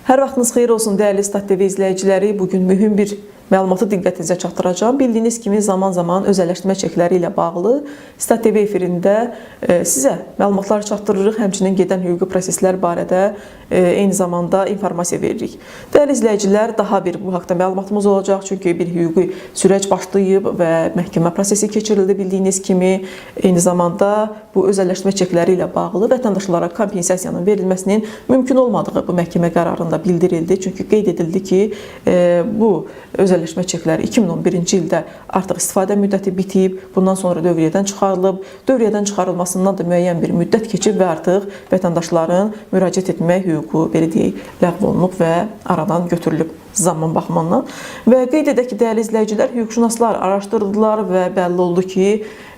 Hər vaxtınız xeyir olsun dəyərli Stat TV izləyiciləri. Bugün mühüm bir məlumatı diqqətinizə çatdıracağım. Bildiyiniz kimi zaman-zaman özəlləşdirmə çekləri ilə bağlı Stat TV efirində sizə məlumatlar çatdırırıq. Həmçinin gedən hüquqi proseslər barədə eyni zamanda informasiya veririk. Dəyərli izləyicilər, daha bir bu haqda məlumatımız olacaq. Çünki bir hüquqi süreç başlayıb və məhkəmə prosesi keçirildi bildiyiniz kimi. Eyni zamanda bu özəlləşdirmə çekləri ilə bağlı vətəndaşlara kompensasiyanın verilməsinin mümkün olmadığı bu məhkəmə qərarında bildirildi. Çünki qeyd edildi ki, bu özəlləşmə çekləri 2011-ci ildə artıq istifadə müddəti bitib, bundan sonra dövriyyədən çıxarılıb. Dövriyyədən çıxarılmasından da müəyyən bir müddət keçib və artıq vətəndaşların müraciət etmək hüququ, belə deyək, ləğv olunub və aradan götürülüb zaman baxımından. Və qeyd edək ki, dəyərli izləyicilər, hüquqşünaslar araşdırdılar və bəlli oldu ki,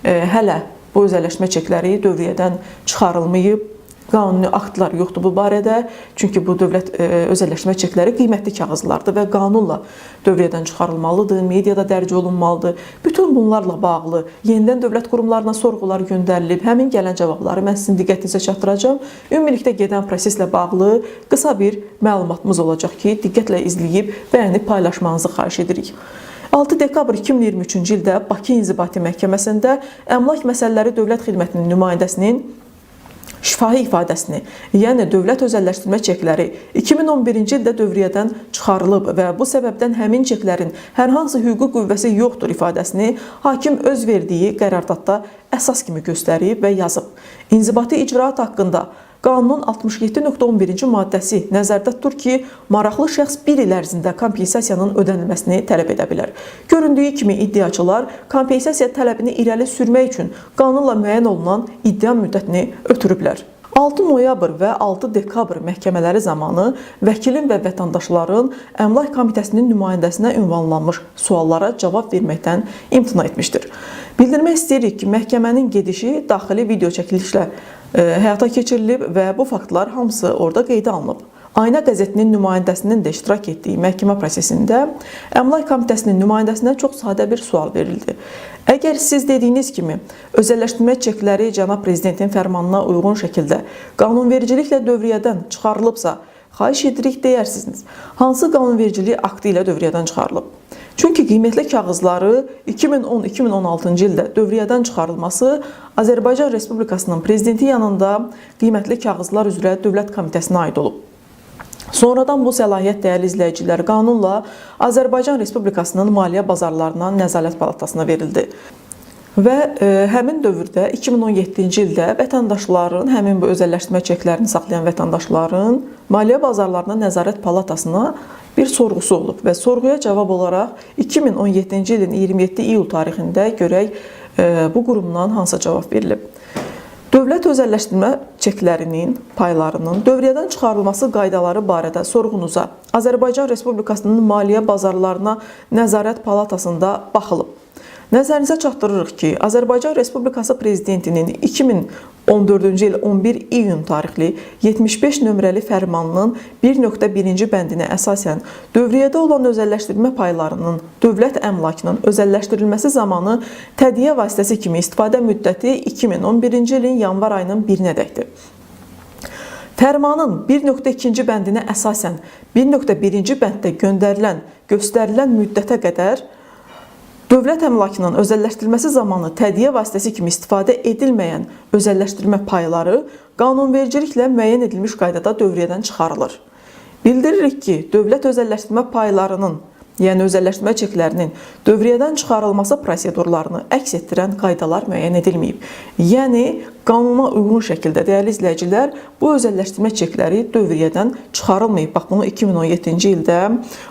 hələ bu özəlləşmə çekləri dövriyyədən çıxarılmayıb. Qanuni aktlar yoxdur bu barədə. Çünki bu dövlət özəlləşdirmə çekləri qiymətli kağızlardır və qanunla dövriyyədən çıxarılmalıdır, mediada dərc olunmalıdır. Bütün bunlarla bağlı yenidən dövlət qurumlarına sorğular göndərilib. Həmin gələn cavabları mən sizin diqqətinizə çatdıracağım. Ümumilikdə gedən proseslə bağlı qısa bir məlumatımız olacaq ki, diqqətlə izləyib bəyənib paylaşmanızı xahiş edirik. 6 dekabr 2023-cü ildə Bakı İnzibati Məhkəməsində Əmlak Məsələləri Dövlət Xidmətinin nümayəndəsinin şifahi ifadəsini, yəni dövlət özəlləşdirmə çekləri 2011-ci ildə dövriyyədən çıxarılıb və bu səbəbdən həmin çeklərin hər hansı hüquqi qüvvəsi yoxdur ifadəsini hakim öz verdiyi qərardatda əsas kimi göstərib və yazıb. İnzibati icraat haqqında Qanunun 67.11-ci maddəsi nəzərdə tutur ki, maraqlı şəxs 1 il ərzində kompensasiyanın ödənilməsini tələb edə bilər. Göründüyü kimi iddiaçılar kompensasiya tələbini irəli sürmək üçün qanunla müəyyən olunan iddia müddətini ötürüblər. 6 noyabr və 6 dekabr məhkəmələri zamanı vəkilin və vətəndaşların Əmlak Komitəsinin nümayəndəsinə ünvanlanmış suallara cavab verməkdən imtina etmişdir. Bildirmək istəyirik ki, məhkəmənin gedişi daxili video çəkilişlə həyata keçirilib və bu faktlar hamısı orada qeydə alınıb. Ayna qəzetinin nümayəndəsinin də iştirak etdiyi məhkəmə prosesində Əmlak Komitəsinin nümayəndəsinə çox sadə bir sual verildi. Əgər siz dediyiniz kimi özəlləşdirmə çekləri cənab prezidentin fərmanına uyğun şəkildə qanunvericiliklə dövriyyədən çıxarılıbsa, xahiş edirik deyərsiniz, hansı qanunvericilik aktı ilə dövriyyədən çıxarılıb? Çünki qiymətli kağızları 2010-2016-cı ildə dövriyyədən çıxarılması Azərbaycan Respublikasının prezidenti yanında qiymətli kağızlar üzrə Dövlət Komitəsinə aid olub. Sonradan bu səlahiyyət dəyərli izləyicilər qanunla Azərbaycan Respublikasının Maliyyə Bazarlarına Nəzarət Palatasına verildi. Və həmin dövrdə 2017-ci ildə vətəndaşların, həmin bu özəlləşdirmə çeklərini saxlayan vətəndaşların Maliyyə Bazarlarına Nəzarət Palatasına bir sorğusu olub və sorğuya cavab olaraq 2017-ci ilin 27 iyul tarixində görək bu qurumdan hansı cavab verilib. Dövlət özəlləşdirmə çeklərinin paylarının dövriyyədən çıxarılması qaydaları barədə sorğunuza Azərbaycan Respublikasının Maliyyə Bazarlarına Nəzarət Palatasında baxılıb. Nəzərinizə çatdırırıq ki, Azərbaycan Respublikası Prezidentinin 2014-cü il 11 iyun tarixli 75 nömrəli fərmanının 1.1-ci bəndinə əsasən dövriyyədə olan özəlləşdirmə paylarının dövlət əmlakının özəlləşdirilməsi zamanı tədiyyə vasitəsi kimi istifadə müddəti 2011-ci ilin yanvar ayının 1-nədəkdir. Fərmanın 1.2-ci bəndinə əsasən 1.1-ci bənddə göstərilən müddətə qədər dövlət əmlakının özəlləşdirilməsi zamanı tədiyyə vasitəsi kimi istifadə edilməyən özəlləşdirmə payları qanunvericiliklə müəyyən edilmiş qaydada dövriyyədən çıxarılır. Bildiririk ki, dövlət özəlləşdirmə paylarının, yəni özəlləşdirmə çeklərinin dövriyyədən çıxarılması prosedurlarını əks etdirən qaydalar müəyyən edilməyib. Yəni, qanuna uyğun şəkildə, dəyərli izləyicilər, bu özəlləşdirmə çekləri dövriyyədən çıxarılmayıb. Bax, bunu 2017-ci ildə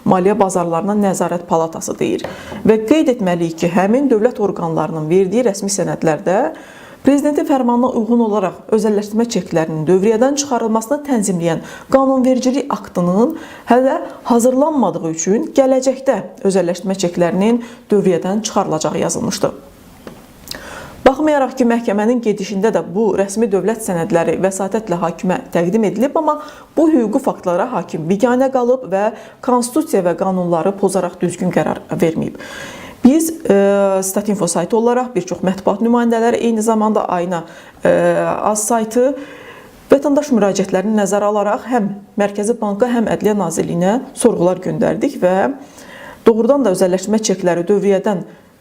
Maliyyə Bazarlarına Nəzarət Palatası deyir. Və qeyd etməliyik ki, həmin dövlət orqanlarının verdiyi rəsmi sənədlərdə Prezidentin fərmanına uyğun olaraq özəlləşdirmə çeklərinin dövriyyədən çıxarılmasını tənzimləyən qanunvericilik aktının hələ hazırlanmadığı üçün gələcəkdə özəlləşdirmə çeklərinin dövriyyədən çıxarılacağı yazılmışdı. Baxmayaraq ki, məhkəmənin gedişində də bu rəsmi dövlət sənədləri vəsatətlə hakimə təqdim edilib, amma bu hüquqi faktlara hakim biganə qalıb və konstitusiya və qanunları pozaraq düzgün qərar verməyib. Biz Statinfo saytı olaraq bir çox mətbuat nümayəndələri, eyni zamanda Ayna Az saytı Vətəndaş müraciətlərini nəzərə alaraq həm Mərkəzi Banka, həm Ədliyyə Nazirliyinə sorğular göndərdik və doğrudan da özəlləşdirmə çekləri dövriyyədən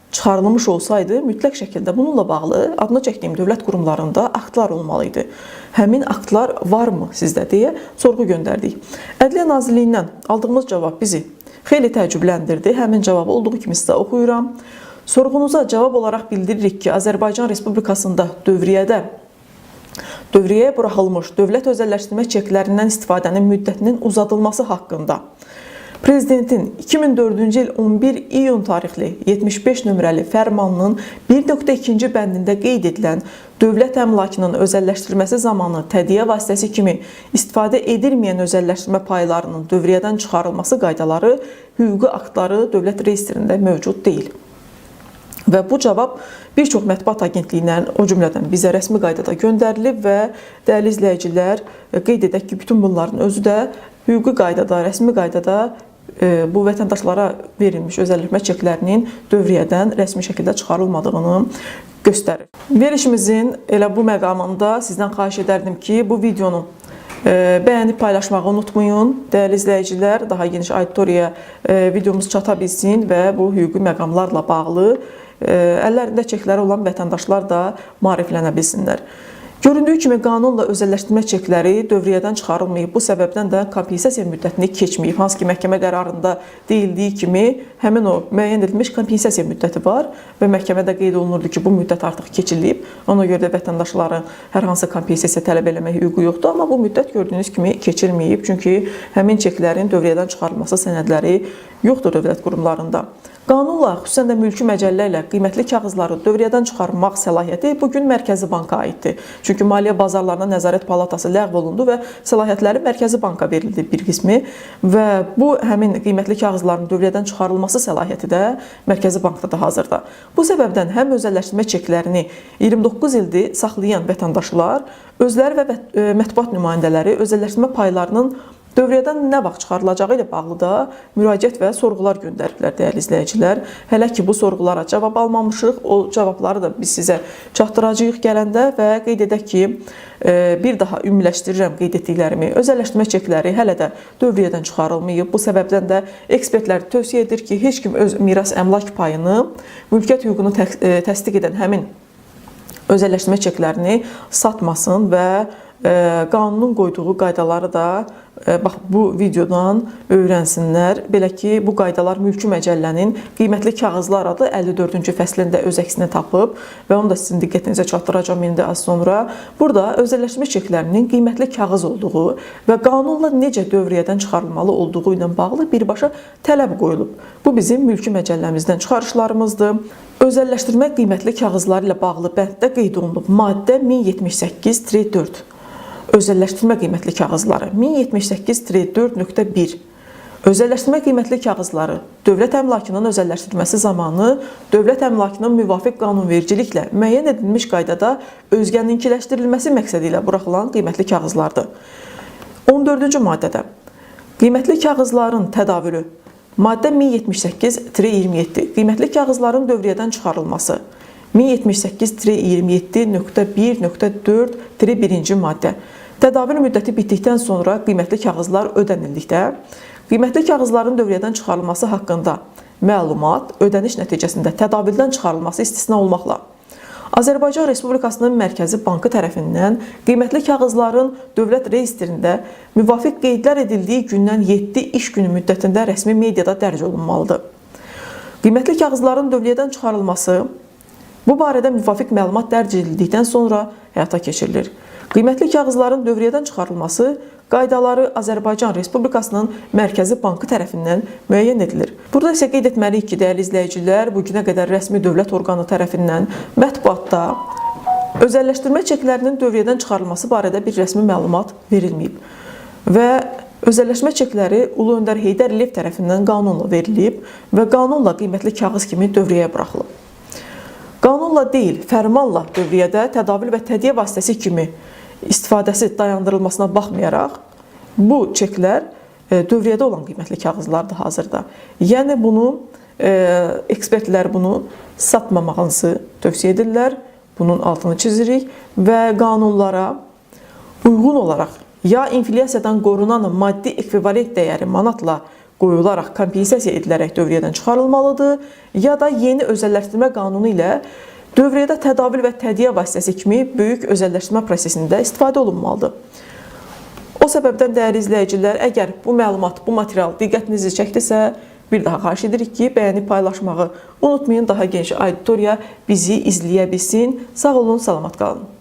çıxarılmış olsaydı, mütləq şəkildə bununla bağlı adını çəkdiyim dövlət qurumlarında aktlar olmalı idi. Həmin aktlar varmı sizdə deyə sorğu göndərdik. Ədliyyə Nazirliyindən aldığımız cavab bizi xeyli təəccübləndirdi. Həmin cavabı olduğu kimi sizə oxuyuram. Sorğunuza cavab olaraq bildiririk ki, Azərbaycan Respublikasında dövriyyəyə buraxılmış dövlət özəlləşdirmə çeklərindən istifadənin müddətinin uzadılması haqqında Prezidentin 2004-cü il 11 iyun tarixli 75 nömrəli fərmanının 1.2-ci bəndində qeyd edilən dövlət əmlakının özəlləşdirilməsi zamanı tədiyyə vasitəsi kimi istifadə edilməyən özəlləşdirmə paylarının dövriyyədən çıxarılması qaydaları hüquqi aktları dövlət reyestrində mövcud deyil. Və bu cavab bir çox mətbuat agentliyindən, o cümlədən bizə rəsmi qaydada göndərilib və dəyərli izləyicilər, qeyd edək ki, bütün bunların özü də hüquqi qaydada, rəsmi qaydada bu vətəndaşlara verilmiş özəlləşdirmə çeklərinin dövriyyədən rəsmi şəkildə çıxarılmadığını göstərir. Verilişimizin elə bu məqamında sizdən xahiş edərdim ki, bu videonu bəyənib paylaşmağı unutmayın. Dəyərli izləyicilər, daha geniş auditoriyaya videomuz çata bilsin və bu hüquqi məqamlarla bağlı əllərində çekləri olan vətəndaşlar da maariflənə bilsinlər. Göründüyü kimi qanunla özəlləşdirmə çekləri dövriyyədən çıxarılmayıb. Bu səbəbdən də kompensasiya müddətini keçməyib. Hansı ki, məhkəmə qərarında deyildiyi kimi həmin o müəyyən edilmiş kompensasiya müddəti var və məhkəmədə qeyd olunurdu ki, bu müddət artıq keçilib. Ona görə də vətəndaşların hər hansı kompensasiya tələb eləmək hüququ yoxdur. Amma bu müddət gördüyünüz kimi keçilməyib. Çünki həmin çeklərin dövriyyədən çıxarılması sənədləri yoxdur dövlət qurumlarında. Qanunla, xüsusən də mülki məcəllə ilə qiymətli kağızları dövriyyədən çıxarmaq səlahiyyəti bugün Mərkəzi Banka aiddir. Çünki Maliyyə Bazarlarına Nəzarət Palatası ləğv olundu və səlahiyyətləri Mərkəzi Banka verildi bir qismi və bu həmin qiymətli kağızların dövriyyədən çıxarılması səlahiyyəti də Mərkəzi Bankda da hazırda. Bu səbəbdən həm özəlləşdirmə çeklərini 29 ildir saxlayan vətəndaşlar, özləri və mətbuat nümayəndələri özəlləşdirmə paylarının dövriyyədən nə vaxt çıxarılacağı ilə bağlı da müraciət və sorğular göndəriblər dəyərli izləyicilər. Hələ ki, bu sorğulara cavab almamışıq. O cavabları da biz sizə çatdıracağıq gələndə və qeyd edək ki, bir daha ümumiləşdirirəm qeyd etdiklərimi. Özəlləşdirmə çekləri hələ də dövriyyədən çıxarılmayıb. Bu səbəbdən də ekspertlər tövsiyə edir ki, heç kim öz miras əmlak payını, mülkiyyət hüququnu təsdiq edən həmin özəlləşdirmə çeklərini satmasın və qanunun qoyduğu qaydaları da bax bu videodan öyrənsinlər. Belə ki, bu qaydalar Mülki Məcəllənin qiymətli kağızlar adlı 54-cü fəslində öz əksini tapıb və onu da sizin diqqətinizə çatdıracağam indi az sonra. Burada özəlləşdirmə çeklərinin qiymətli kağız olduğu və qanunla necə dövriyyədən çıxarılmalı olduğu ilə bağlı birbaşa tələb qoyulub. Bu bizim Mülki Məcəlləmizdən çıxarışlarımızdır. Özəlləşdirmə qiymətli kağızları ilə bağlı bənddə qeyd olunub maddə 1078-4. Özəlləşdirmə qiymətli kağızları 1078-4.1. Özəlləşdirmə qiymətli kağızları dövlət əmlakının özəlləşdirilməsi zamanı dövlət əmlakının müvafiq qanunvericiliklə müəyyən edilmiş qaydada özgəninkiləşdirilməsi məqsədi ilə buraxılan qiymətli kağızlardır. 14-cü maddədə qiymətli kağızların tədavülü maddə 1078-27 qiymətli kağızların dövriyyədən çıxarılması 1078-27.1.4-1-ci maddə. Tədavül müddəti bitdikdən sonra qiymətli kağızlar ödənildikdə, qiymətli kağızların dövriyyədən çıxarılması haqqında məlumat ödəniş nəticəsində tədavüldən çıxarılması istisna olmaqla Azərbaycan Respublikasının Mərkəzi Bankı tərəfindən qiymətli kağızların dövlət reyestrində müvafiq qeydlər edildiyi gündən 7 iş günü müddətində rəsmi mediada dərc olunmalıdır. Qiymətli kağızların dövriyyədən çıxarılması bu barədə müvafiq məlumat dərc edildikdən sonra həyata keçirilir. Qiymətli kağızların dövriyyədən çıxarılması qaydaları Azərbaycan Respublikasının Mərkəzi Bankı tərəfindən müəyyən edilir. Burada isə qeyd etməliyik ki, dəyərli izləyicilər, bugünə qədər rəsmi dövlət orqanı tərəfindən mətbuatda özəlləşdirmə çeklərinin dövriyyədən çıxarılması barədə bir rəsmi məlumat verilməyib və özəlləşmə çekləri Ulu Öndər Heydər Əliyev tərəfindən qanunla verilib və qanunla qiymətli kağız kimi dövriyyəyə buraxılıb. Qanunla deyil, fərmanla dövriyyədə tədavül və tədiyyə vasitəsi kimi istifadəsi dayandırılmasına baxmayaraq, bu çeklər dövriyyədə olan qiymətli kağızlardır hazırda. Yəni bunu ekspertlər bunu satmamağınızı tövsiyə edirlər. Bunun altını çizirik və qanunlara uyğun olaraq ya inflyasiyadan qorunan maddi ekvivalent dəyəri manatla qoyularaq kompensasiya edilərək dövriyyədən çıxarılmalıdır, ya da yeni özəlləşdirmə qanunu ilə dövriyyədə tədavül və tədiyyə vasitəsi kimi böyük özəlləşdirmə prosesində istifadə olunmalıdır. O səbəbdən dəyərli izləyicilər, əgər bu məlumat, bu material diqqətinizi çəkdisə, bir daha xahiş edirik ki, bəyəni paylaşmağı unutmayın, daha geniş auditoriya bizi izləyə bilsin. Sağ olun, salamat qalın.